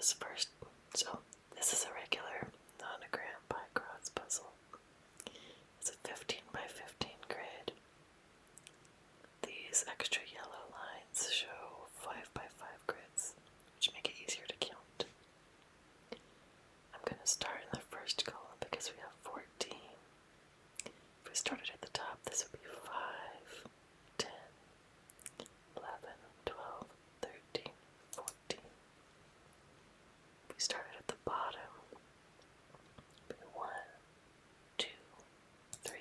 this first. So this is a regular Nonogram pie crust puzzle. It's a 15 by 15 grid. These extra yellow lines show 5 by 5 grids, which make it easier to count. I'm going to start in the first column because we have 14. If we started at the top, this would be 5, 10, 11, 12, 13, 14. If we started at the bottom, it would be 1, 2, 3,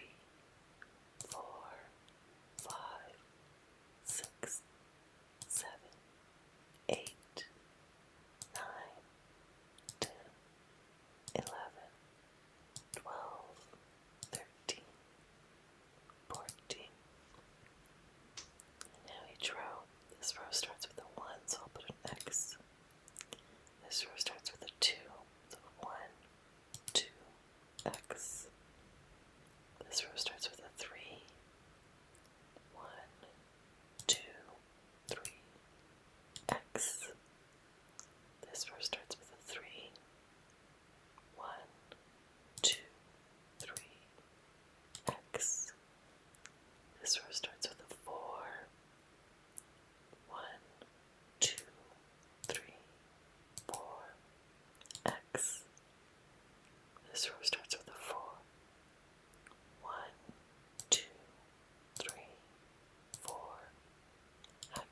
4, 5, 6, 7, 8, 9, 10, 11, 12, 13, 14. And now each row, this row starts with a 1, so I'll put an X. This row starts with a 2, so 1, 2, X. This row starts with a 3, 1, 2, 3, X. This row starts with a 3, 1, 2, 3, X. This row starts with a 4, 1, 2, 3, 4, X. This row starts with a 4, 1, 2, 3, 4,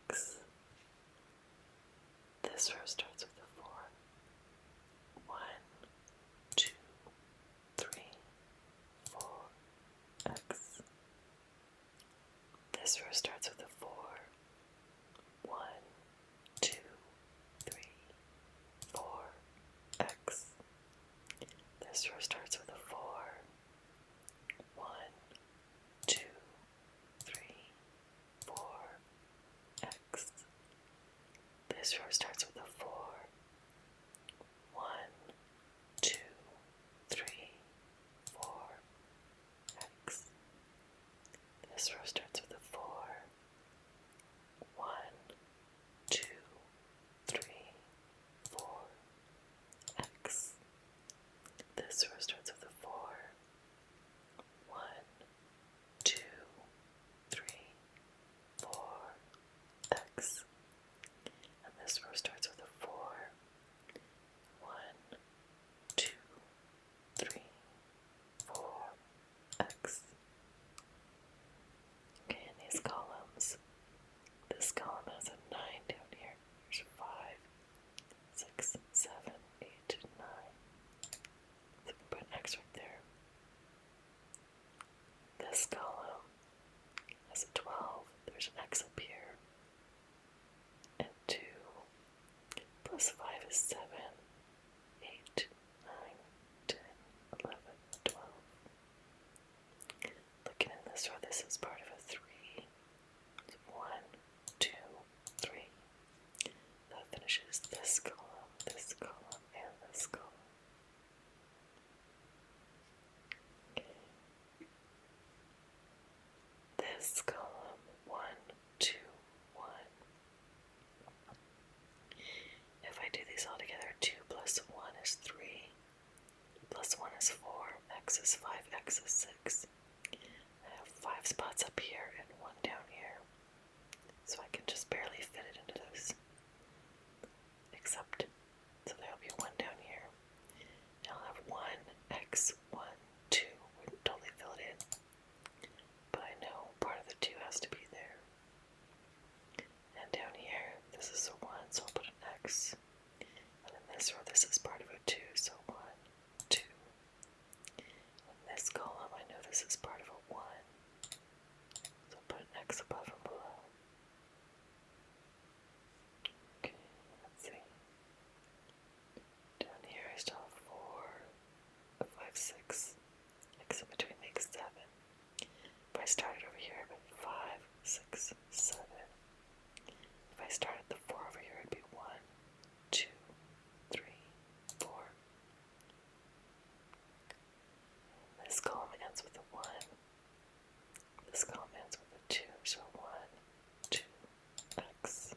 X. This row starts with a 4, 1, 2, 3, 4, X. This row starts with a 4, 1, 2, 3, 4, X. This row starts with a 4, 1, 2, 3, 4, X. This row starts with a 4, 1, 2, 3, 4, X. This row starts with a 4, 1, 2, 3, 4, X. This row starts with a 4, 1, 2, 3, 4, X. And this row starts with a 4, 1, 2, 3, 4, X. Okay, in these columns, this column has a 9 down here. There's 5, 6, 7, 8, 9. So we can put an X right there. This column has a 12. There's an X up here. And 2 plus 5 is 7, 8, 9, 10, 11, 12. Looking in this row, this is part of a 3. 1, 2, 3. That finishes this column, and this column. Okay. This column, 1, 2, 1. If I do these all together, 2 plus 1 is 3, plus 1 is 4, X is 5, X is 6. I have 5 spots up here and 1 down here, so I can just barely fit it into this. Except, so there'll be 1 down here. Now I'll have 1, X, 1, 2. Wouldn't totally fill it in, but I know part of the 2 has to be there. And down here, this is a 1, so I'll put an X. And in this row, this is part of a 2, so 1, 2. In this column, I know this is part of a 1, so I'll put an X above and below. Okay, let's see. Down here, I still have 4, 5, 6. X in between makes 7. If I started over here, it would be 5, 6, 7. If I started the 4 over here, it'd be 1, 2, 3, 4. This column ends with a 1. This column ends with a 2, so 1, 2, X.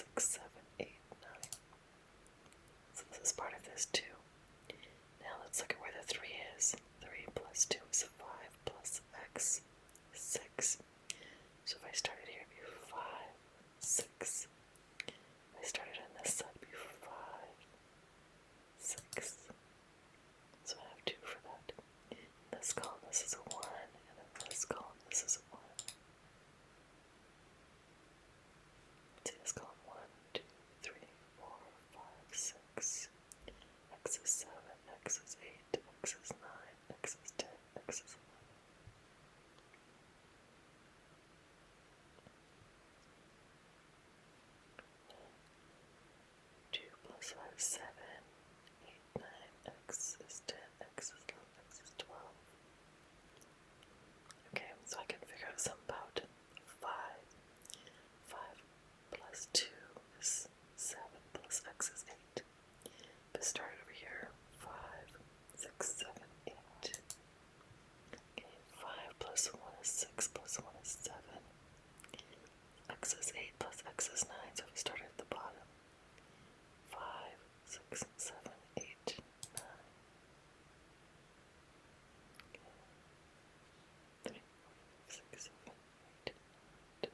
6, 7, 8, 9. So this is part of this too. Now let's look at where the 3 is. 3 plus 2 is 5 plus x, 6. So if I started here, it'd be 5, 6. If I started on this side, it'd be 5, 6. So I have 2 for that. In this column, this is a 1, and in this column, this is a 1. See this column 1, 2, 3, 4, 5, 6. X is 7, X is 8, X is 9, X is 10, X is 11. 2 plus 5 is 7, 8, 9, X is 10, X is 11, X is 12. Okay, so I can figure out something about 5. 5 plus 2 is 7 plus X is 8. But start over here. 5, 6, 7, 8. Okay, 5 plus 1 is 6 plus 1 is 7. X is 8 plus X is 9, so we start at the bottom. 5, 6, 7, 8, 9. Okay. 3, 4, 5, 6, 7, 8, 9.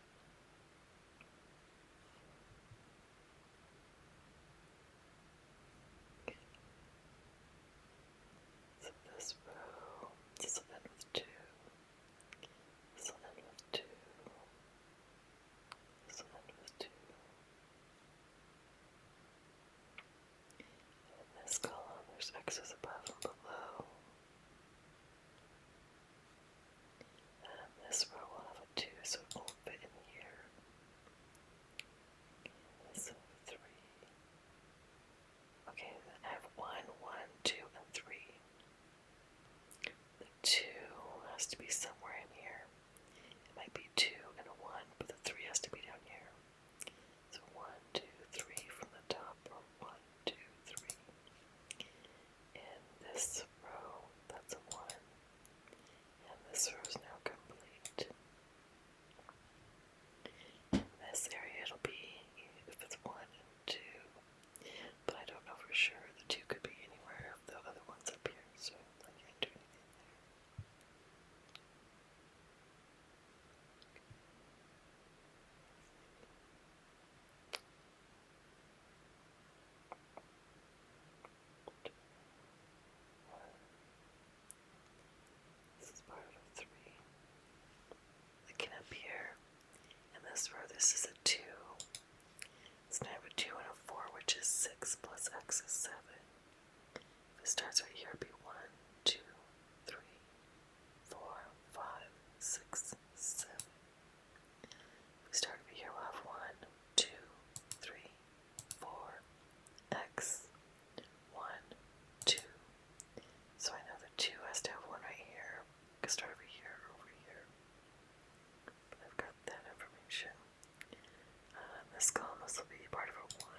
So this row, this will end with 2. This will end with 2. This will end with 2. And in this column, there's X's above and below. And this row will have a 2, so it won't fit in here. And this will have a 3. Okay, then I have 1, 1, 2, and 3. The 2 has to be somewhere in here. It might be 2 and a 1, but the 3 has to be down here. So 1, 2, 3 from the top, or 1, 2, 3. In this row, that's a 1. And this row is now complete. In this area, it'll be if it's 1 and 2. But I don't know for sure. The 2 could be anywhere of the other ones up here, so I can't do anything there. This is part of 3. Looking up here, in this row, this is a 2. So now I have a 2 and a 4, which is 6 plus X is 7. If it starts right here, it'd be 1, 2, 3, 4, 5, 6, 7. If we start over here, we'll have 1, 2, 3, 4, X, 1, 2. So I know the 2 has to have 1 right here. I can start over here or over here. But I've got that information. This column, this will be part of a 1.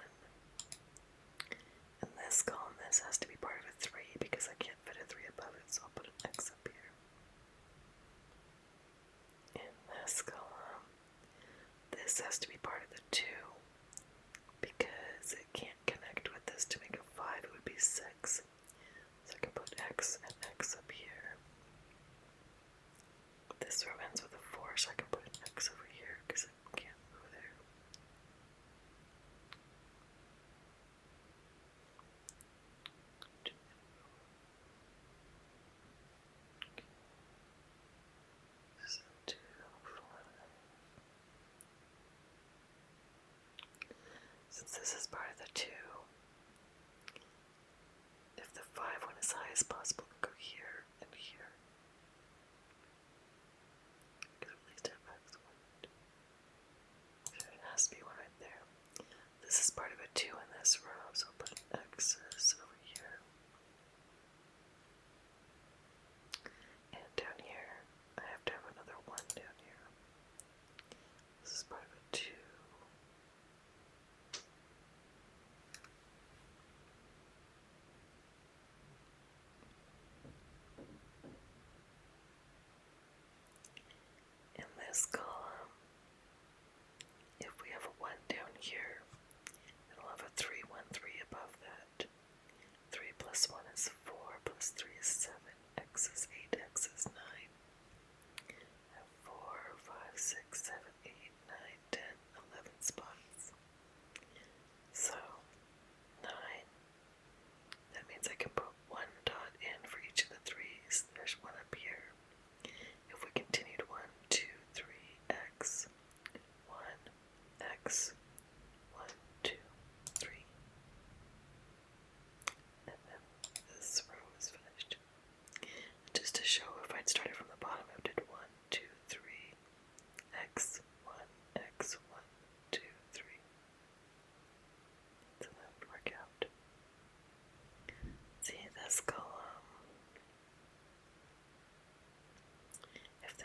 In this column, this has to be part of a 3 because I can't fit a 3 above it, so I'll put an X up here. In this column, this has to be part of the 2 because it can't connect with this to make a 5, it would be 6. So I can put X and X up here. This row ends with a 4, so I can put an X over here because it can't go there. So 2, 5. Since this is part of the 2, if the 5 went as high as possible, go here and here. Because at least have X 1, 2. So it has to be one right there. This is part of a 2 in this row, so I'll put X's over here. And down here, I have to have another 1 down here. This is part of a 2. In this column, if we have a 1 down here,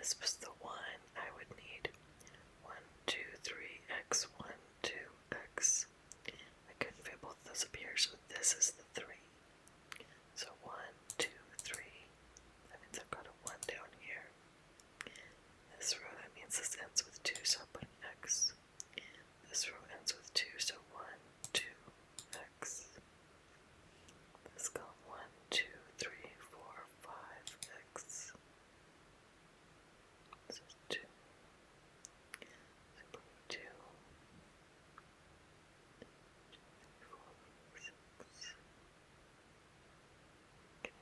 this was the 1, I would need 1, 2, 3, x, 1, 2, x. I couldn't fit both of those up here, so this is the 3. So 1, 2, 3. That means I've got a 1 down here. This row, that means this ends with 2, so I'll put an x. This row ends with 2, so 1, 2, x. This column 1, 2, 3, 4, 5, x. This is 2. So put 2. 2, 3, 4, 6. Okay.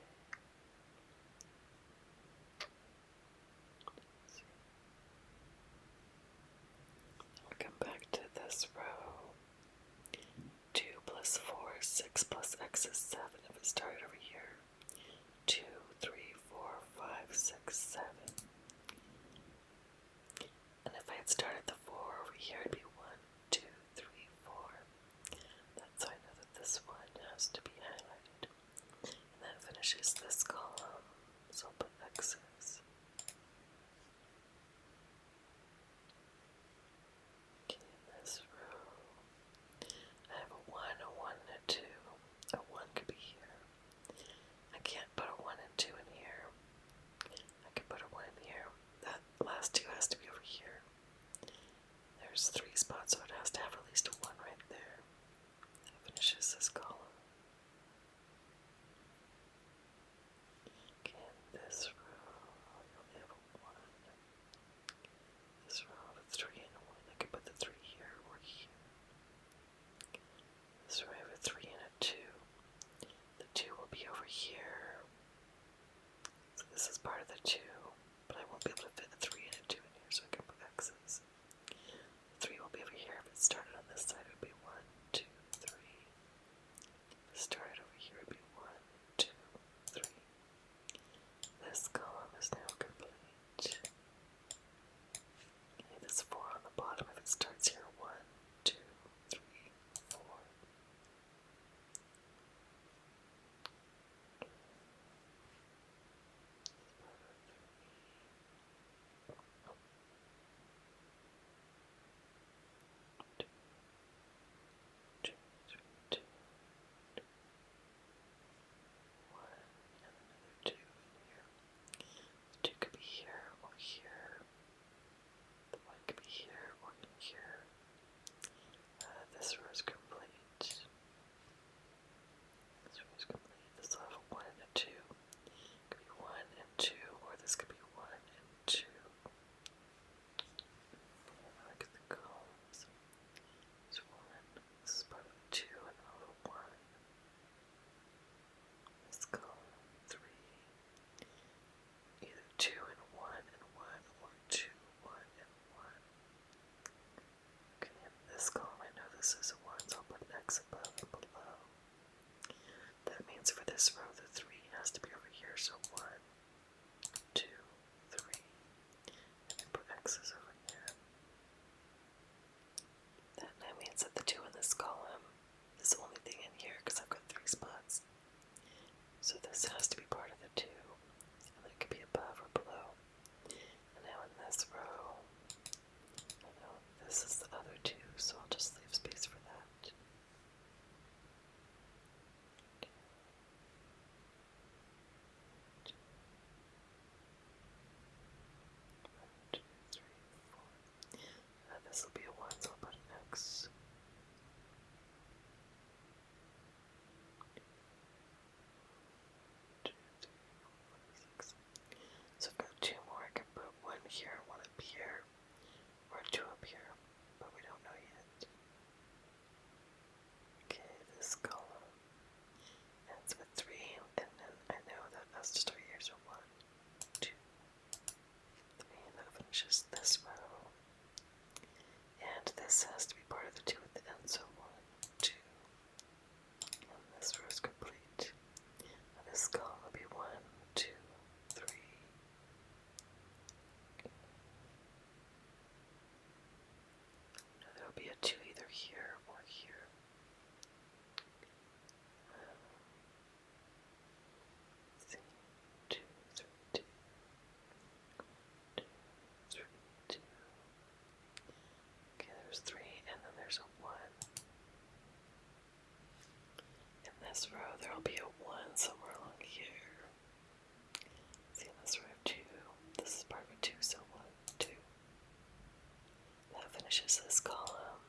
I'll come back to this row. 2 plus 4 is 6 plus x is 7 if it started over here. 2, 3, 4, 5, 6, 7. And if I had started the 4 over here, it'd be 1, 2, 3, 4. That's how I know that this one has to be highlighted. And that finishes this column, so I'll put x's. Okay, in this row, I have a 1, a 1, and a 2. A 1 could be here. I can't put a 1 and 2 in here. I could put a 1 in here. That last 2 has to be over here. There's 3 spots, so it has to have at least a 1 right there. That finishes this column. Okay, in this row, I only have a 1. This row, I have a 3 and a 1. I could put the 3 here or here. This row, I have a 3 and a 2. The 2 will be over here. So this is part of the 2, but I won't be able to fit a 3 and a 2 in here, so I can put x's. The 3 will be over here. If it started on this side, it would be 1, 2, 3. If it started over here, it would be 1, 2, 3. This column is now complete. Okay, this 4 on the bottom, if it starts here, 1, 2, 3, 4. Two, 2, 1, and another 2 in here. The 2 could be here or here. The 1 could be here or in here. This row is complete. This row is complete. This will have a 1 and a 2. It could be 1 and 2, or this could be 1 and 2. Look at the columns. There's 1. This is part of a 2 and all of 1. This column, 3. Either 2 and 1 and 1, or 2, 1 and 1. Okay, in this column, I know this is a 1, so I'll put an x above and below. That means for this row, the 3 has to be over here, so 1, 2, 3. And then put x's over here. That now means that the 2 in this column is the only thing in here, because I've got 3 spots. So this has to be part of the 2, and then it could be above or below. And now in this row, I know this is the other 2, so I'll just leave space for that. this row, there will be a 1 somewhere along here. See, in this row, 2. This is part of a 2, so 1, 2. That finishes this column.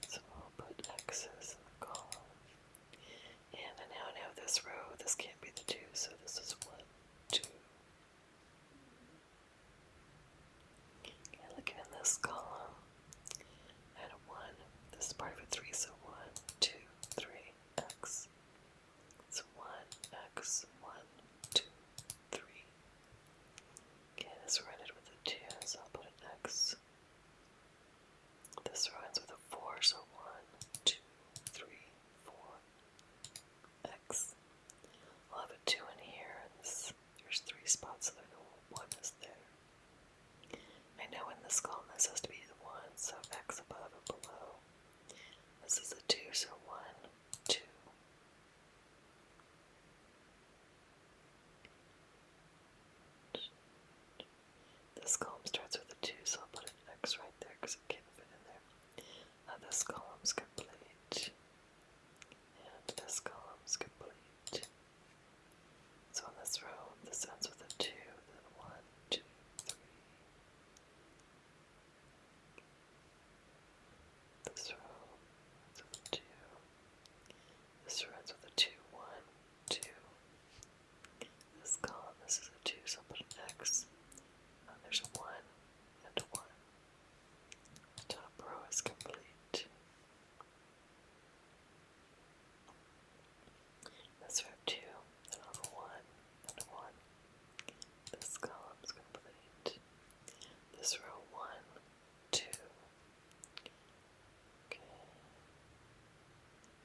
So I'll put X's in the column. And I now have this row. This can't be the 2, so this is 1, 2. And looking in this column, I had a 1. This is part of a 3, so 1, 2, 3, X. So 1, X, 1, 2, 3. Okay, this row ended with a 2, so I'll put an X. This row ends with a 4, so 1, 2, 3, 4, X. I'll have a 2 in here, and there's 3 spots, so no 1 is there. I know in this column this has to be the 1, so X above and below. This is a 2, so 1, 2. This column starts with a 2, so I'll put an X right there because it can't fit in there. This column's complete. And this column's complete. So in this row, this ends with a 2, then 1, 2, 3. This row ends with a 2. This row ends with a 2, 1, 2. This column, this is a 2, so I'll put an X. There's a 1 and a 1. The top row is complete. This row 2, then I'll have a 1 and a 1. This column's complete. This row 1, 2. Okay.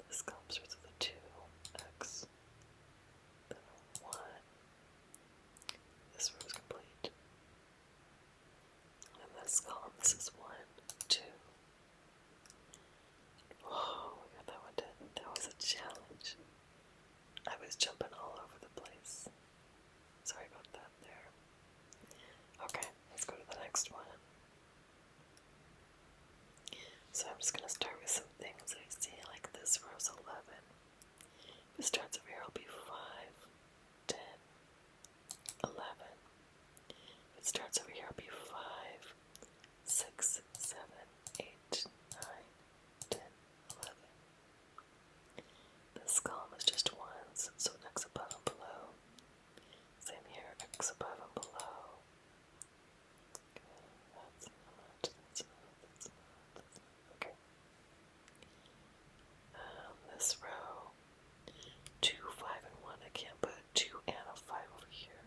This column starts with a 2, X. Then a 1. This row is complete. And this column, this is 1, 2. Whoa, we got that one done. That was a challenge. I was jumping all over the place. Sorry about that there. Okay, let's go to the next one. So I'm just going to start with some things I see, like this row's 11. If it starts over here, it'll be 5, 10, 11. If it starts over here, it'll be 5, 6, 7, 8, 9, 10, 11. This column is just 1s, so X above and below. Same here, X above and below. Okay, that's not. Okay. This row, 2, 5, and 1. I can't put a 2 and a 5 over here.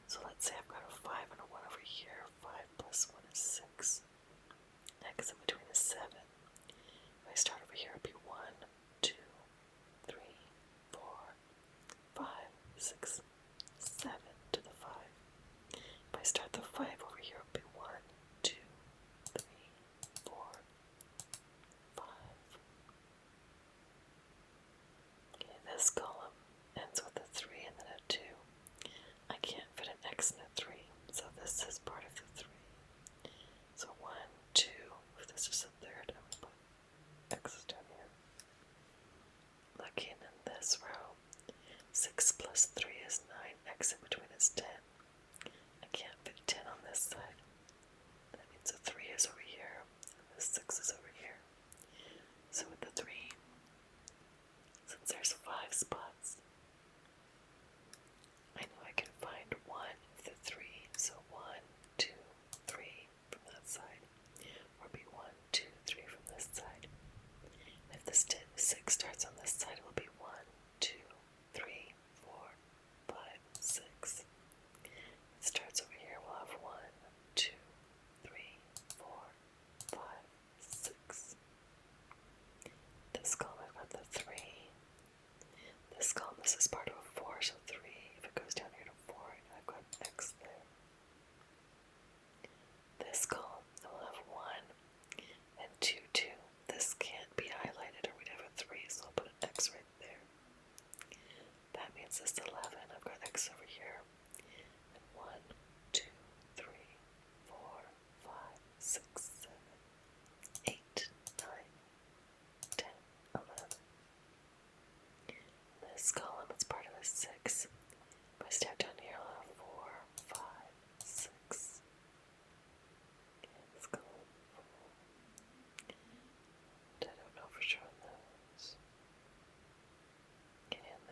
So let's say I've got a 5 and a 1 over here. 5 plus 1 is 6. X in between is 7. If I start over here, it'll be 1, 2, 3, 4, 5, 6, 7 to the 5. If I start the 5 over here, it'll be 1, 2, 3, 4, 5. Okay, this column ends with a 3 and then a 2. I can't fit an X in a 3, so this is part of the 3. So 1, 2, if this is the third, I'm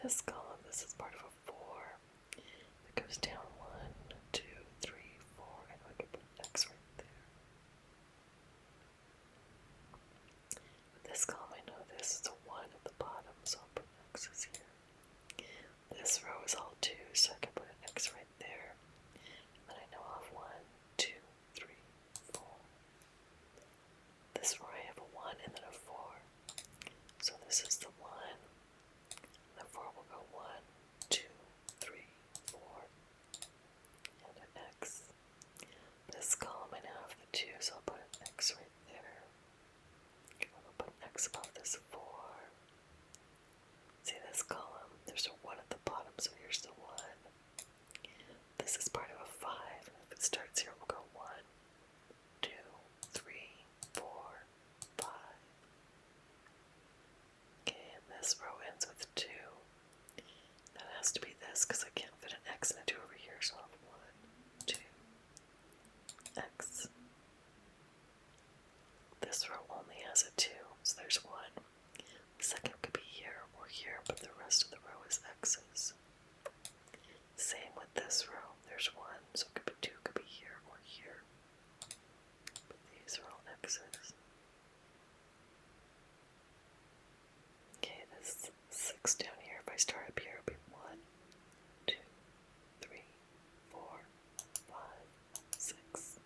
this column, this is part of a 4. It goes down 1, 2, 3, 4, and I can put an X right there. With this column, I know this is a 1 at the bottom, so I'll put X's here. This row is all 2, so I can put an X right there. And then I know I'll have 1, 2, 3, 4. This row I have a 1 and then a 4. So this is the 1. The 4 will go 1, 2, 3, 4, and an X. This column I now have the 2, so I'll put an X right there. I'll put an X above this 4. See this column? There's a 1 at the bottom, so here's the 1. This is part of a 5, and if it starts here, we'll go 1, 2, 3, 4, 5. Okay, and this row ends with 2. That has to be this, because I can't fit an X and a 2 over here, so I'll have 1, 2, X. This row only has a 2, so there's 1. The second could be here or here, but the rest of the row is X's. Same with this row. There's 1, so it could be 2, could be here or here. But these are all X's. Okay, this 6 down here, if I start up here, it'll be 1, 2, 3, 4, 5, 6.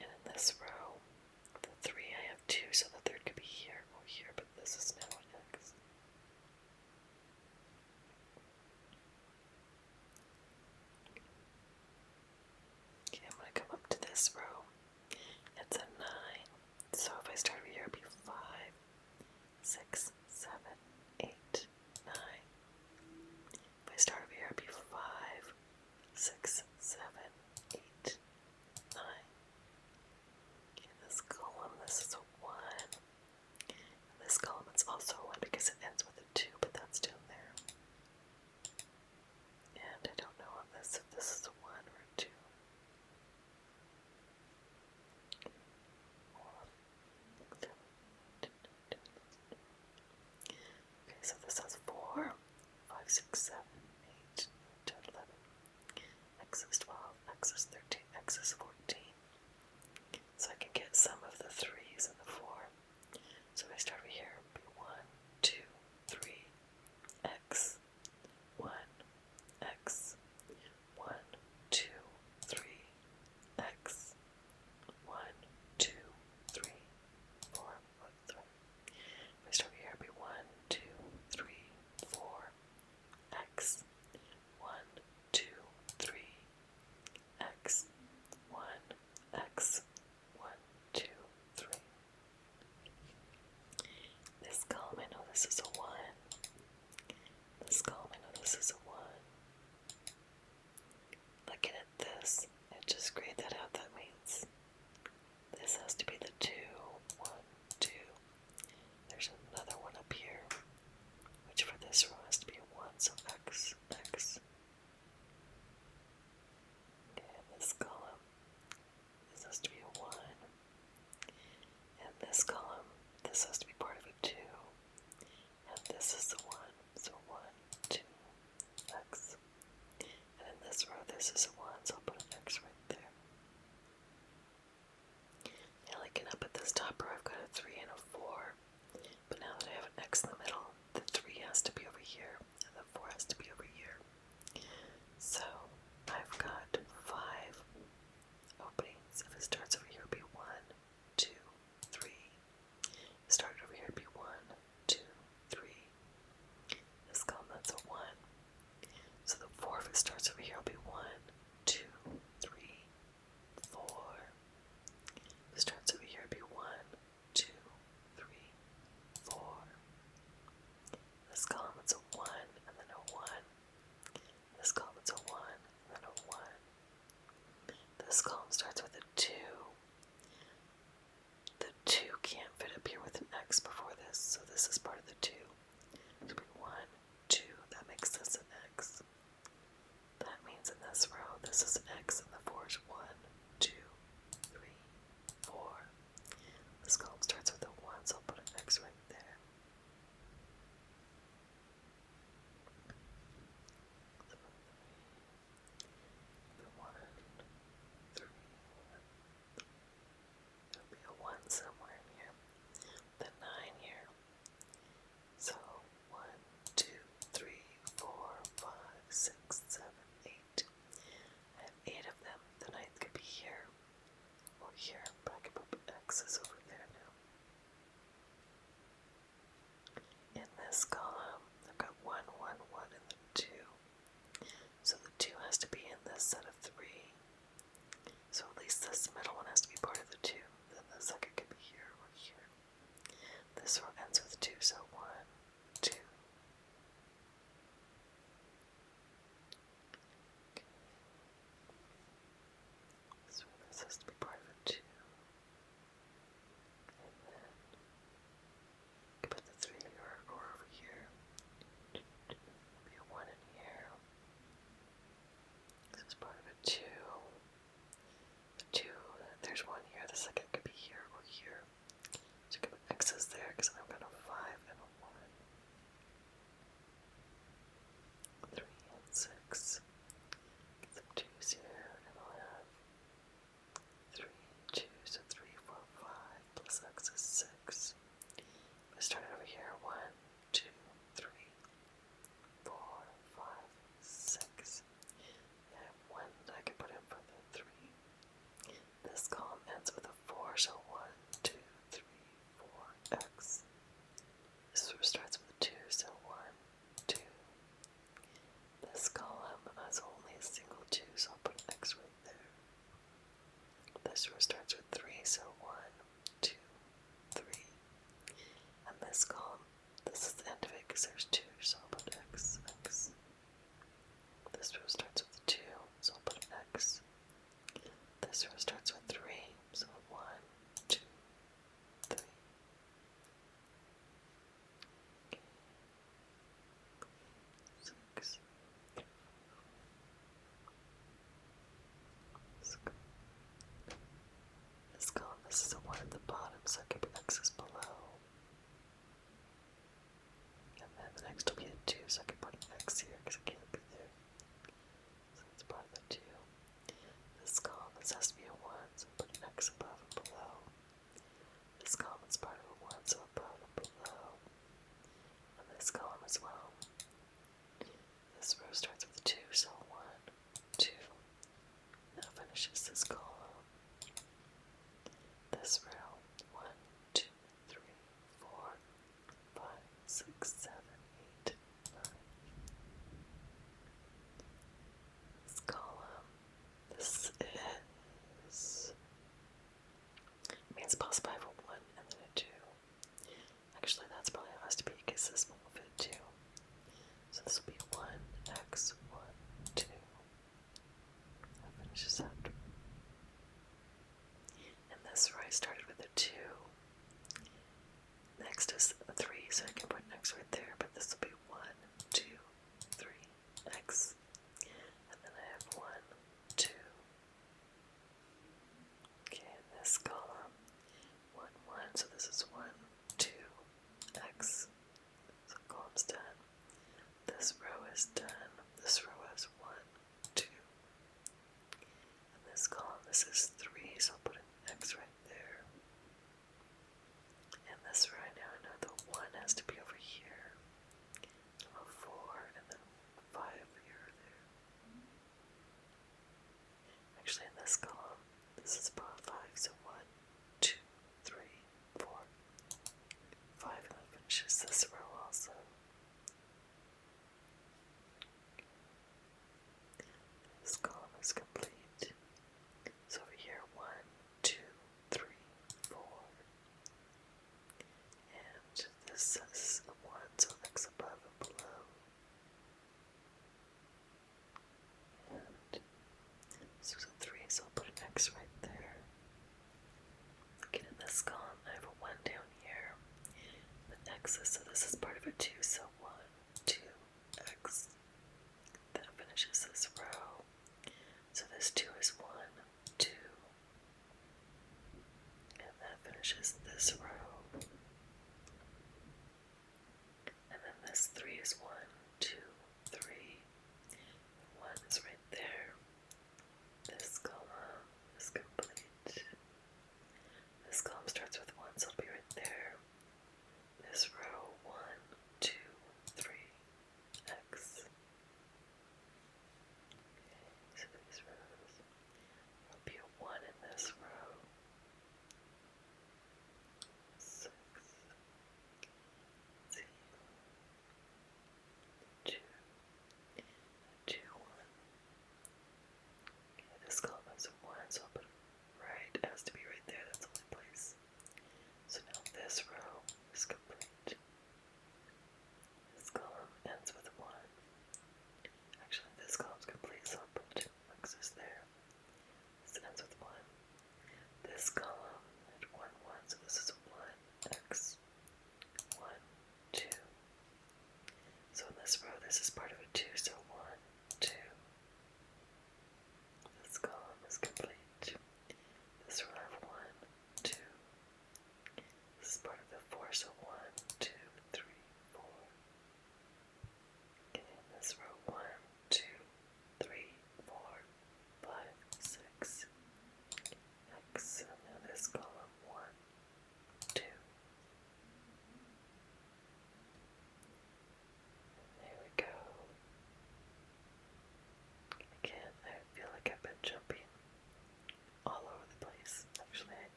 And in this row, the 3 I have 2, so the third could be here or here, but this is now an X. Okay, I'm going to come up to this row. It's a 9. So if I start over here, it'd be 5, 6, 7, 8, 9. If I start over here, it'd be 5, 6, 7, 8, 9. Okay, this column, this is a 1. And this column, it's also a 1 because it ends with a 2, but that's down there. And I don't know on this if this is a 1 or a 2. Okay, so this has 4, 5, 6, 7, 8, 10, 11. X is 12, X is 13, X is 14. So I can get some of the 3's and the 4. So if I start over here, it'll be 1, 2, 3, X, 1, X, 1, 2, 3, X, 1, 2, 3, 4, 3. If I start over here, it'll be 1, 2, 3, 4, X, 1, 2, 3, X, 1, X, 1, 2, 3. This column, I know this is a 1. This column, I know this is a 1. Looking at this, and just grade that out, that means this has to be the 2, 1, 2. There's another 1 up here, which for this row has to be a 1, so X, X. Okay, and this column, this has to be a 1. And this column, this has to be part of a 2. And this is the 1, so 1, 2, X. And in this row, this is a 1, so I'll put an X right there. Now looking up at this top row, I've got a 3 and a 4. But now that I have an X in the middle, the 3 has to be over here, and the 4 has to be over here. So I've got 5 openings. If it starts over here, it'll be 1, 2, 3. Start over here, it'll be 1, 2, 3. This column, that's a 1. So the 4, if it starts over here, will be 1, set of 3. So at least this middle one has to be part of the 2. Then the second could be here or here. This row ends with 2, so 1, 2. Okay. So this has to be part of a 2. And then you can put the 3 here or over here. Be a 1 in here. This is part of a 2. The 2, there's 1 here. The second could be here or here. So you can put X's there because I've got a 5 and a 1. 3 and 6. Get some 2's here, and I'll have 3, 2, so 3, 4, 5 plus X is 6. I start over here. 1, 2, 3, 4, 5, 6. I have 1 that I can put in for the 3. This column ends with a 4, so 1, 2, 3, 4, X. This starts with a 2, so 1, 2. This column has only a single 2, so I'll put an X right there. This row starts with 3, so 1, 2, 3. And this column, this is the end of it because there's 2, so I'll put X, X. This row starts with 2, so I'll put an X. This row starts with 3, so 1, 2, 3. Okay. 6. This column, this is a 1 at the bottom, so I can put X's below. And then the next will be a 2, so I can put an X here because I can't be there. So that's part of the 2. This column, this has to be a 1, so I'll put an X above and below. This column is part of a 1, so above and below. And this column as well. This row starts with a 2, so 1, 2. Now finishes this column. This row, 1, 2, 3, 4, 5, 6, 7, 8, 9. This column, this is, I mean, it's possible I have a 1 and then a 2. Actually, that's probably how it has to be because this one will fit 2. So this will be 1, X, 1, 2. That finishes that. And this row I started with a 2. Next is a 3, so I can put an X right there, but this will be 1, 2, 3, X. And then I have 1, 2. Okay, and this column, 1, 1, so this is 1, 2, X. So column's done. This row is done. This row has 1, 2. And this column, this is 3, so I'll put an X right there. And this row, now I know the 1 has to be over here. A 4, and then 5 here or there. Actually, in this column, this is about 5, so 1, 2, 3, 4, 5, and that finishes this row also. This column is complete. So over here, 1, 2, 3, 4. And this is a 1, so X above and below. And this is a 3, so I'll put an X right there. Again, in this column, I have a 1 down here. The X's, so this is part of a 2, so 1, 2, X. That finishes this row. So this 2 is 1, 2. And that finishes